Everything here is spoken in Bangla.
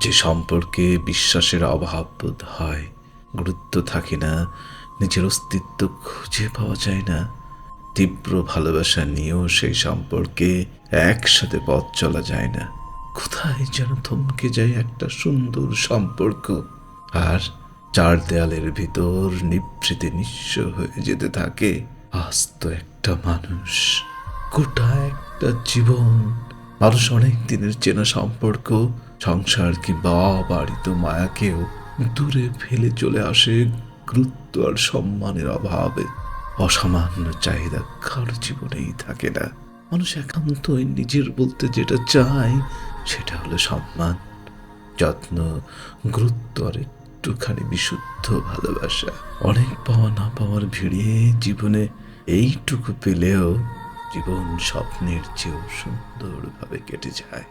যে সম্পর্কে বিশ্বাসের অভাব বোধ হয়, গুরুত্ব থাকে না, নিজের অস্তিত্ব খুঁজে পাওয়া যায় না, তীব্র ভালোবাসা নিয়েও সেই সম্পর্কে একসাথে পথ চলা যায় না। কোথায় যেন থমকে যায় একটা সুন্দর সম্পর্ক, আর চার দেয়ালের ভিতর নিভৃতে নিঃস্ব হয়ে যেতে থাকে আস্ত একটা মানুষ, গোটা একটা জীবন। মানুষ অনেক দিনের চেনা সম্পর্ক, সংসার কিংবা অবারিত মায়াকেও দূরে ফেলে চলে আসে গুরুত্ব আর সম্মানের অভাবে। অসামান্য চাহিদা কারো জীবনেই থাকে না। মানুষ একান্তই নিজের বলতে যেটা চায় সেটা হলো সম্মান, যত্ন, গুরুত্ব আর একটুখানি বিশুদ্ধ ভালোবাসা। অনেক পাওয়া না পাওয়ার ভিড়ে জীবনে এইটুকু পেলেও জীবন স্বপ্নের চেয়েও সুন্দরভাবে কেটে যায়।